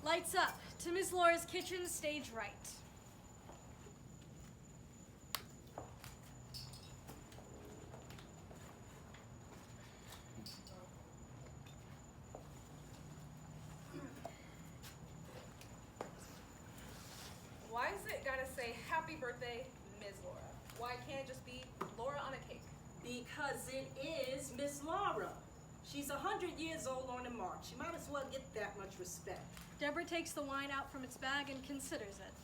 Lights up to Miss Laura's kitchen, stage right. Why is it gotta say happy birthday, Ms. Laura? Why can't it just be Laura on a cake? Because it is Miss Laura. She's 100 years old on the mark. She might as well get that much respect. Deborah takes the wine out from its bag and considers it.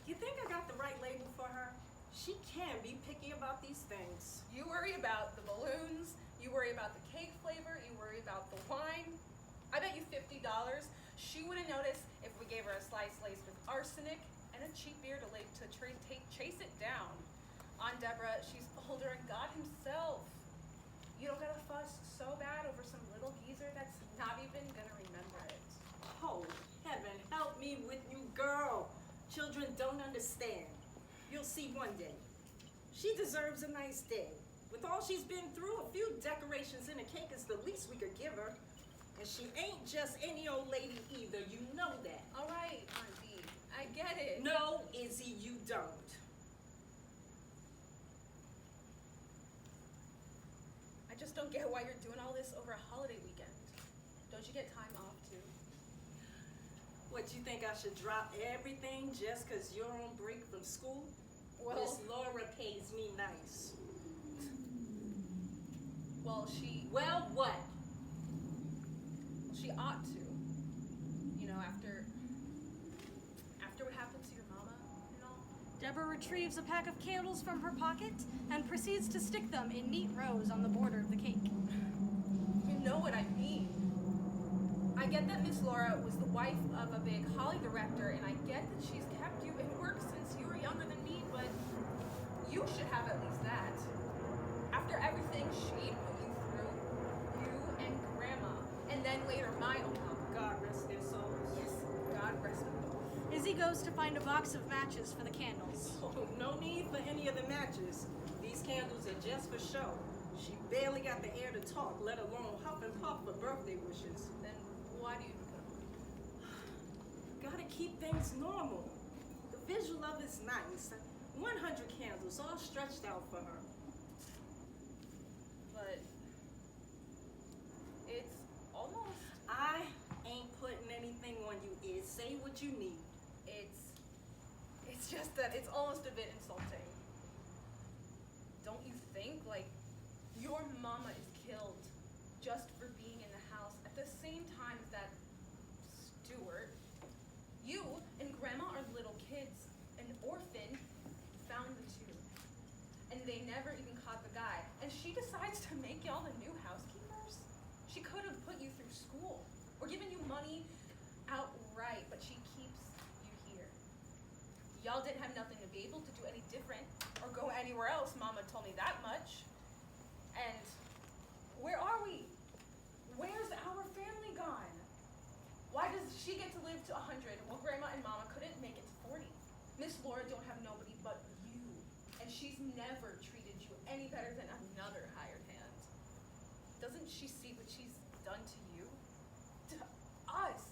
You think I got the right label for her? She can be picky about these things. You worry about the balloons, you worry about the cake flavor, you worry about the wine. I bet you $50 she wouldn't notice if we gave her a slice laced with arsenic and a cheap beer to chase it down. Aunt Deborah, she's older than God himself. You don't gotta fuss so bad over some little geezer that's not even gonna remember it. Oh, heaven help me with you, girl. Children don't understand. You'll see one day. She deserves a nice day. With all she's been through, a few decorations and a cake is the least we could give her. And she ain't just any old lady either, you know that. All right, Auntie, I get it. No, Izzy, you don't. I just don't get why you're doing all this over a holiday weekend. Don't you get time off too? What, you think I should drop everything just because you're on break from school? Well, Miss Laura pays me nice. Well, she what? She ought to. You know, after what happened to your mama and all. Deborah retrieves a pack of candles from her pocket and proceeds to stick them in neat rows on the border of the cake. You know what I mean. I get that Miss Laura was the wife of a big Holly director, and I get that she's kept you in work since you were younger than me, but you should have at least that. After everything she put you through, you and Grandma, and then later my own mom. God rest their souls. Yes, God rest them both. Izzy goes to find a box of matches for the candles. Oh, no need for any of the matches. These candles are just for show. She barely got the air to talk, let alone huff and puff for birthday wishes. Then why do you even put them on? Gotta keep things normal. The visual of it's nice. 100 candles all stretched out for her. But it's almost. I ain't putting anything on you, Iz. Say what you need. It's just that it's almost a bit insulting. Don't you think? Like, your mama is killed just for being in the house at the same time as that Stuart. You and Grandma are little kids, an orphan, found the two. And they never even caught the guy. And she decides to make y'all the new housekeepers? She could have put you through school or given you money outright, but she keeps you here. Y'all didn't have nothing to be able to do any different or go anywhere else. Mama told me that much. And where are we? Where's our family gone? Why does she get to live to 100 while Grandma and Mama couldn't make it to 40? Miss Laura don't have nobody but you. And she's never treated you any better than another hired hand. Doesn't she see what she's done to you? To us?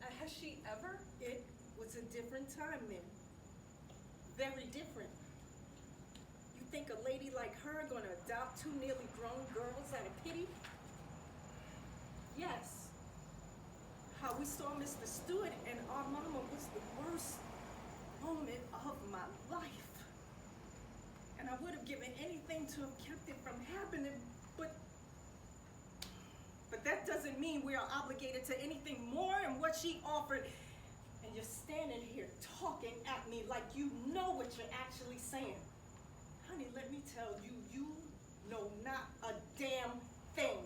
Has she ever? It was a different time then. Very different. You think a lady like her gonna adopt two nearly grown girls out of pity? Yes. How we saw Mr. Stewart and our mama was the worst moment of my life. And I would have given anything to have kept it from happening, but that doesn't mean we are obligated to anything more than what she offered. And you're standing here talking at me like you know what you're actually saying. Honey, let me tell you, you know not a damn thing.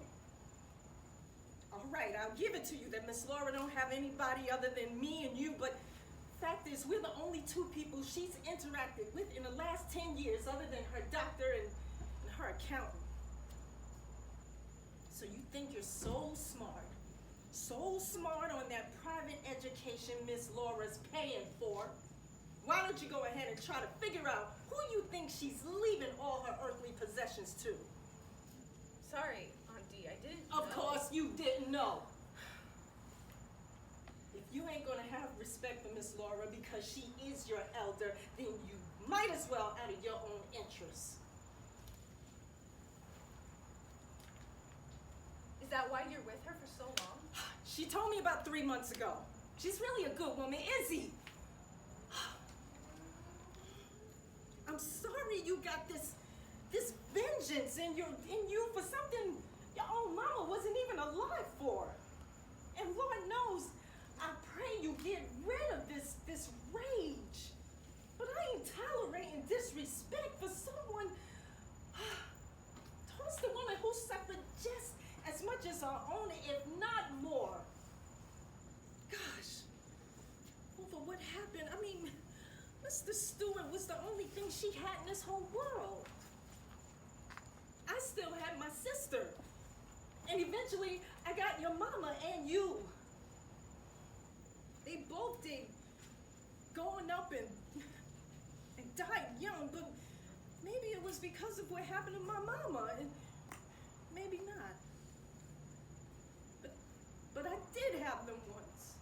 All right, I'll give it to you that Miss Laura don't have anybody other than me and you, but fact is, we're the only two people she's interacted with in the last 10 years other than her doctor and her accountant. So you think you're so smart on that private education Miss Laura's paying for. Why don't you go ahead and try to figure out who you think she's leaving all her earthly possessions to? Sorry, Auntie, I didn't know. Of course you didn't know. If you Miss Laura, because she is your elder, then you might as well out of your own interest. Is that why you're with her for so long? She told me about 3 months ago. She's really a good woman, Izzy. I'm sorry you got this vengeance in you for something your own mama wasn't even alive for. And Lord knows, I pray you get rid of this rage. But I ain't tolerating disrespect for someone towards the woman who suffered just as much as her owner, if not more. Gosh, over what happened, I mean, Mr. Stewart was the only thing she had in this whole world. I still had my sister. And eventually, I got your mama and you. They both did growing up and died young, but maybe it was because of what happened to my mama, and maybe not. But I did have them once.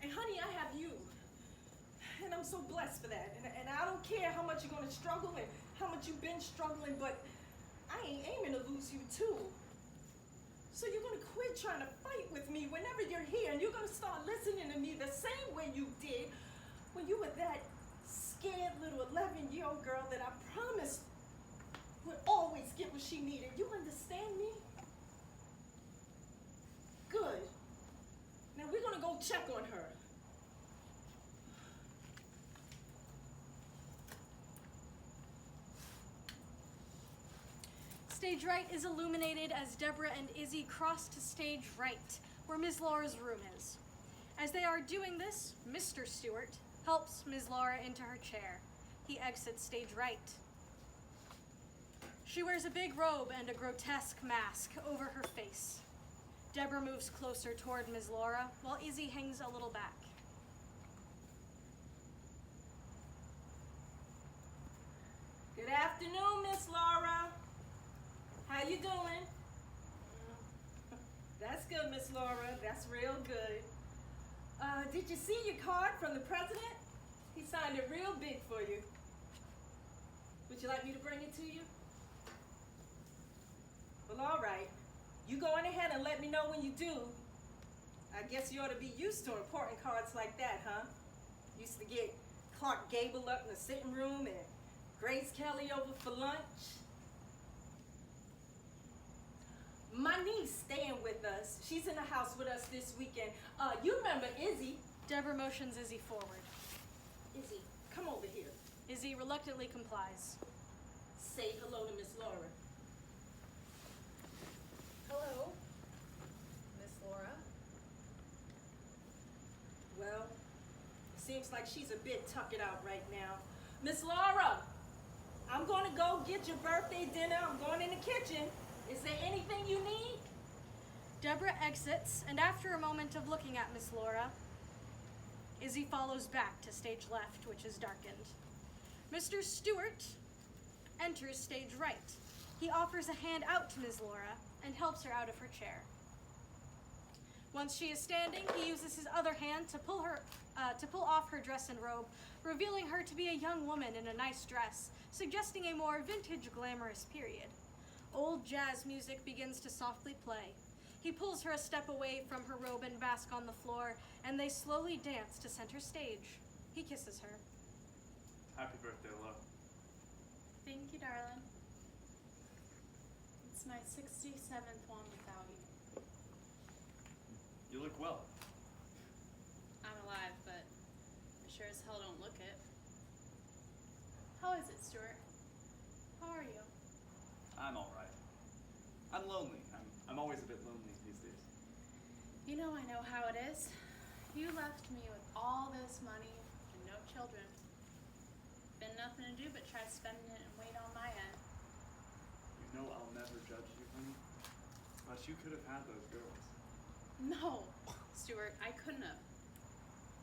And honey, I have you. And I'm so blessed for that. And I don't care how much you're gonna struggle and how much you've been struggling, but I ain't aiming to lose you too. So you're gonna quit trying to fight with me whenever you're here, and you're gonna start listening to me the same way you did when you were that scared little 11-year-old girl that I promised would always get what she needed. You understand me? Good. Now we're gonna go check on her. Stage right is illuminated as Deborah and Izzy cross to stage right, where Ms. Laura's room is. As they are doing this, Mr. Stewart helps Ms. Laura into her chair. He exits stage right. She wears a big robe and a grotesque mask over her face. Deborah moves closer toward Ms. Laura, while Izzy hangs a little back. Good afternoon, Miss Laura. How you doing? That's good, Miss Laura. That's real good. Did you see your card from the president? He signed it real big for you. Would you like me to bring it to you? Well, all right. You go on ahead and let me know when you do. I guess you ought to be used to important cards like that, huh? Used to get Clark Gable up in the sitting room and Grace Kelly over for lunch. My niece staying with us. She's in the house with us this weekend. You remember Izzy? Deborah motions Izzy forward. Izzy, come over here. Izzy reluctantly complies. Say hello to Miss Laura. Hello, Miss Laura. Well, seems like she's a bit tuckered out right now. Miss Laura, I'm gonna go get your birthday dinner. I'm going in the kitchen. Is there anything you need? Deborah exits, and after a moment of looking at Miss Laura, Izzy follows back to stage left, which is darkened. Mr. Stewart enters stage right. He offers a hand out to Ms. Laura and helps her out of her chair. Once she is standing, he uses his other hand to pull off her dress and robe, revealing her to be a young woman in a nice dress, suggesting a more vintage, glamorous period. Old jazz music begins to softly play. He pulls her a step away from her robe and basque on the floor, and they slowly dance to center stage. He kisses her. Happy birthday, love. Thank you, darling. It's my 67th one without you. You look well. I'm alive, but I sure as hell don't look it. How is it, Stuart? How are you? I'm all right. I'm lonely. I'm always a bit lonely these days. You know I know how it is. You left me with all this money and no children. Been nothing to do but try spending it and wait on my end. You know I'll never judge you, honey. But you could have had those girls. No, Stuart, I couldn't have.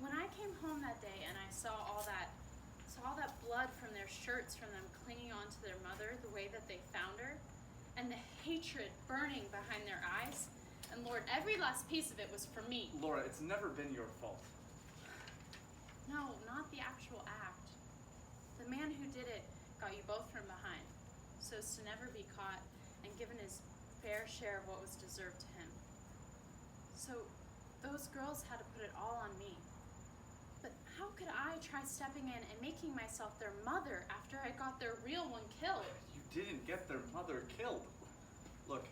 When I came home that day and I saw all that blood from their shirts from them clinging on to their mother the way that they found her, and the hatred burning behind their eyes, and Lord, every last piece of it was for me. Laura, it's never been your fault. No, not the actual act. The man who did it got you both from behind, so as to never be caught and given his fair share of what was deserved to him. So those girls had to put it all on me. But how could I try stepping in and making myself their mother after I got their real one killed? You didn't get their mother killed. Look,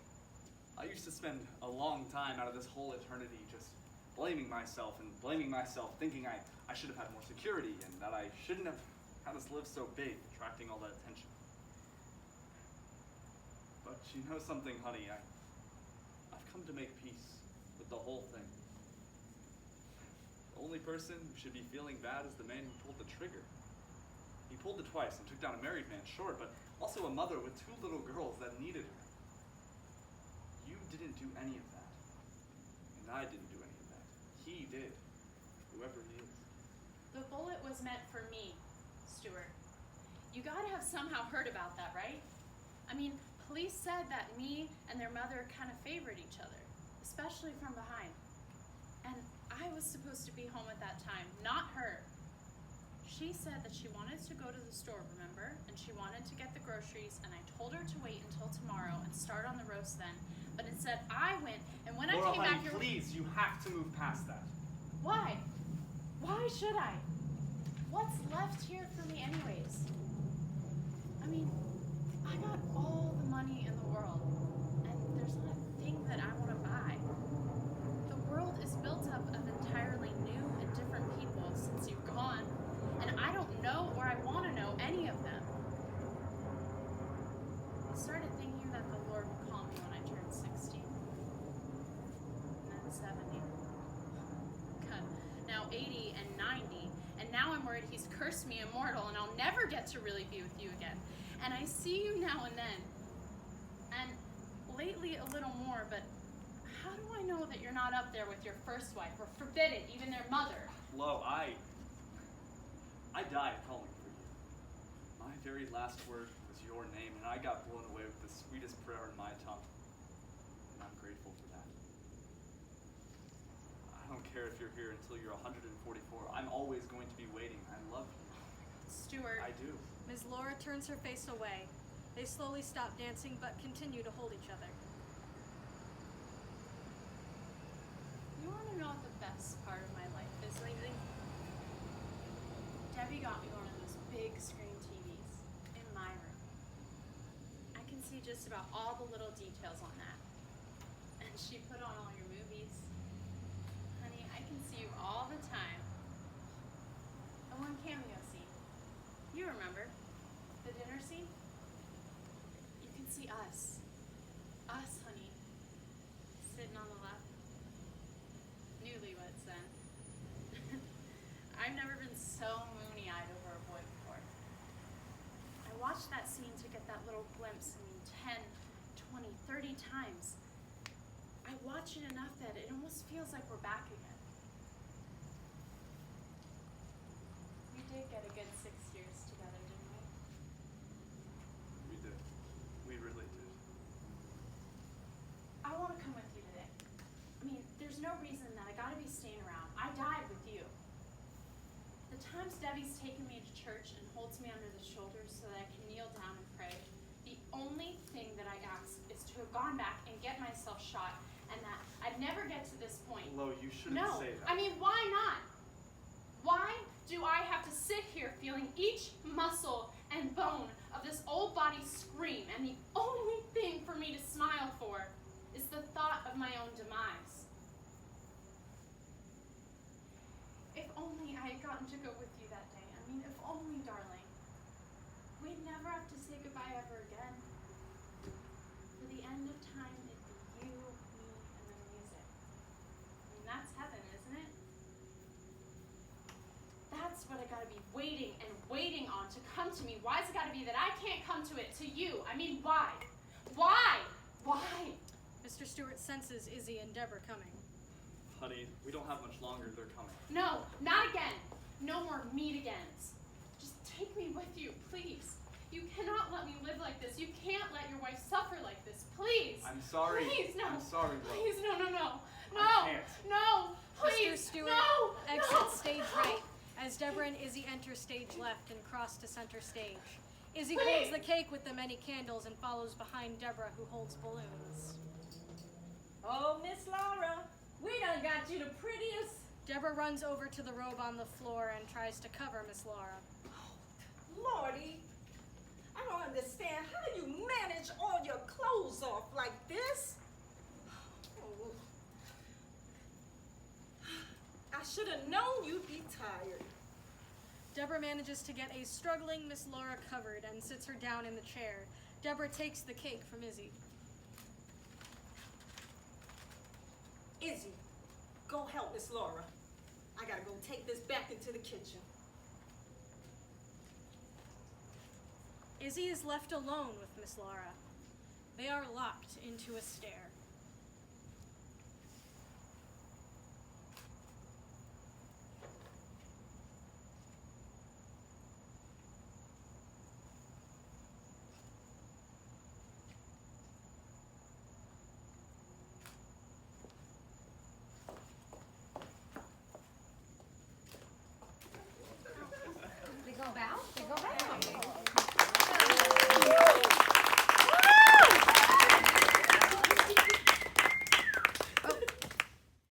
I used to spend a long time out of this whole eternity just blaming myself, thinking I should have had more security and that I shouldn't have had us live so big, attracting all that attention. But you know something, honey, I've come to make peace with the whole thing. The only person who should be feeling bad is the man who pulled the trigger. He pulled it twice and took down a married man, sure, but also a mother with 2 little girls that needed her. You didn't do any of that. And I didn't do any of that. He did. Whoever he is. The bullet was meant for me, Stuart. You gotta have somehow heard about that, right? I mean, police said that me and their mother kind of favored each other, especially from behind. And I was supposed to be home at that time, not her. She said that she wanted to go to the store, remember? And she wanted to get the groceries, and I told her to wait until tomorrow and start on the roast then. But instead, I went, and when Laura, I came honey, back here... please, you have to move past that. Why? Why should I? What's left here for me anyways? I mean, I got all the money in the world, and there's not a thing that I want to buy. The world is built up of entirely new and different people since you've gone, and I don't know or I want to know any of them. I started thinking that the Lord would call me when I turned 60, and then 70. God, now 80 and 90, and now I'm worried he's cursed me immortal and I'll never get to really be with you again. And I see you now and then, and lately a little more, but how do I know that you're not up there with your first wife, or forbid it, even their mother? Lo, I died calling for you. My very last word was your name, and I got blown away with the sweetest prayer in my tongue. And I'm grateful for that. I don't care if you're here until you're 144. I'm always going to be waiting. I love you. Stuart. I do. Ms. Laura turns her face away. They slowly stop dancing but continue to hold each other. You want to know what the best part of my life is lately? Debbie got me one of those big screen TVs in my room. I can see just about all the little details on that. And she put on all your movies. Honey, I can see you all the time. The one cameo scene. You remember? The dinner scene? You can see us. Us, honey. Sitting on the left. Newlyweds then. I've never been so moony-eyed over a boy before. I watched that scene to get that little glimpse, 10, 20, 30 times. I watch it enough that it almost feels like we're back again. We did get a good 6 years together, didn't we? We did. We really did. I want to come with you today. I mean, there's no reason that I gotta be staying around. I died with you. The times Debbie's taken me to church and holds me under the shoulders so that I can kneel down and pray, the only thing that I ask is to have gone back and get myself shot, and that I'd never get to this point. Lo, you shouldn't No, say that. I mean, why not? Why do I have to sit here feeling each muscle and bone of this old body scream, and the only thing for me to smile for is the thought of my own demise? If only I had gotten to go with you that day. I mean, if only, darling. We'd never have to say goodbye ever again. For the end of time, it'd be you, me, and the music. I mean, that's heaven, isn't it? That's what I gotta be waiting and waiting on to come to me. Why's it gotta be that I can't come to it, to you? I mean, why? Why? Why? Mr. Stewart senses Izzy and Deborah coming. Honey, we don't have much longer. They're coming. No, not again. No more meet-agains. Just take me with you, please. You cannot let me live like this. You can't let your wife suffer like this. Please. I'm sorry. Please, no. I'm sorry, Lo. Please, no. No. I can't. No. Please. Mr. Stewart No. exits stage right as Deborah and Izzy enter stage left and cross to center stage. Izzy holds the cake with the many candles and follows behind Deborah, who holds balloons. Oh, Miss Laura, we done got you the prettiest. Deborah runs over to the robe on the floor and tries to cover Miss Laura. Lordy, I don't understand. How do you manage all your clothes off like this? Oh. I should have known you'd be tired. Deborah manages to get a struggling Miss Laura covered and sits her down in the chair. Deborah takes the cake from Izzy. Izzy, go help Miss Laura. I gotta go take this back into the kitchen. Izzy is left alone with Miss Laura. They are locked into a stare.